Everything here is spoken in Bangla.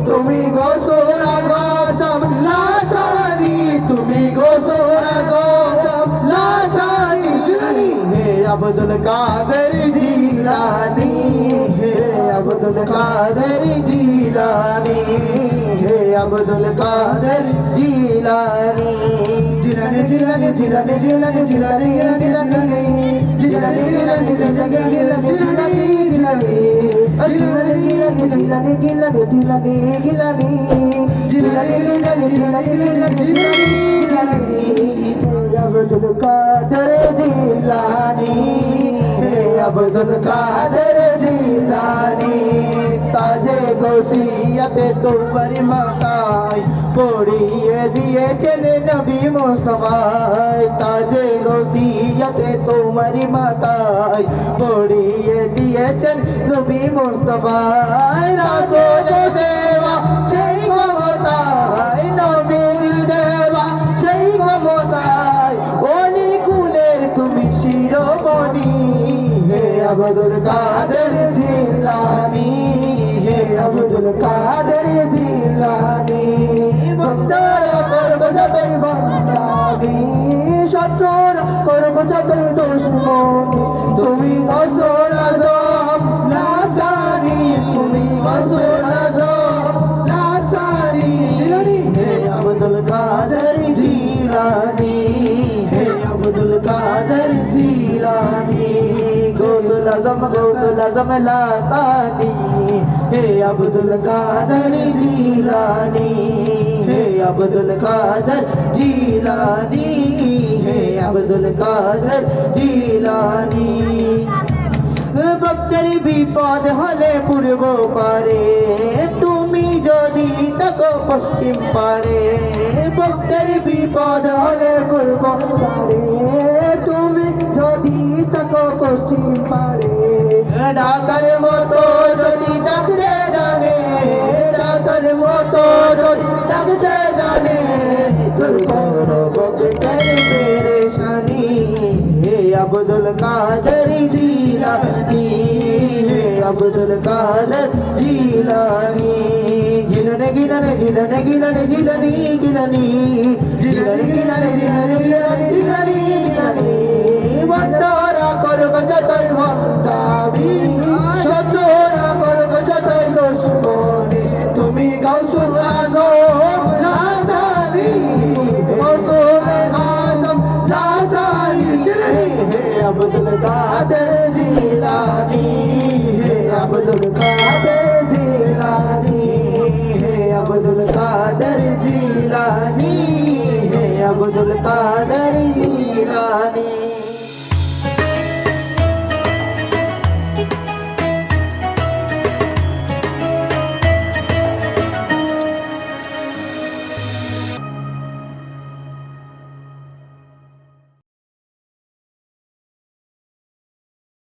তুমি গোসল আজম লাসানি, তুমি গোসল আজম লাসানি। হে আব্দুল কাদের জিলানি, হে আব্দুল কাদের জিলানি, হে আব্দুল কাদের জিলানি। জিলানি জিলানি জিলানি জিলানি জিলানি জিলানি জিলানি জিলানি জিলানি জিলানি জিলানি अब्दुल कादर जिलानी, अब्दुल कादर जिलानी। ताजे गौसियते तुम्हारी माताय পড়িয়ে দিয়েছেন নবী মুস্তাফায়। তাজে গৌসিয়তে তোমারি মাতায় পড়িয়ে দিয়েছেন নবী মুস্তাফায়। রাসূল দেওয়া সেই ক্ষমতায়, নবীর দেওয়া সেই ক্ষমতায়, ওলি কুলের তুমি শিরোমণি। হে আব্দুল কাদের জিলানি, হে আব্দুল কাদের জিলানি। বন্দরা করব যতই বন্দামি, শত্রুরা করব যতই দুশ্মনী, তুমি গোসল আজম লাসানি, তুমি গোসল আজম লাসানি। হে আব্দুল কাদের জিলানি, হে আব্দুল কাদের জিলানি। গোসল আজম লাসানি, হে আব্দুল কাদের জিলানি, হে আব্দুল কাদের জিলানি, হে আব্দুল কাদের জিলানি। ভক্তের বিপদ হলে পূর্ব পারে, তুমি যদি তাকো পশ্চিম পারে। ভক্তের বিপদ হলে পূর্ব পারে, তুমি যদি তাকো পশ্চিম পারে। ডাকার মতো যদি ডাকতে জানে, ডাকার মতো যদি ডাকতে জানে, দূর করো ভক্তের পেরেশানি। হে আব্দুল কাদের জিলানি, হে আব্দুল কাদের জিলানি। জিলানি গিলানি জিলানি গিলানি জিলানি গিলানি জিলানি গিলানি জিলানি গিলানি জিলানি গিলানি। বন্দরা করব যতই বন্দামি, শত্রুরা করব যতই দুশ্মনী, তুমি গৌসুল আজম লাসানি, গৌসুল আজম লাসানি। হে আব্দুল কাদের জিলানি, হে আব্দুল কাদের জিলানি, হে আব্দুল কাদের জিলানি, হে আব্দুল কাদের জিলানি।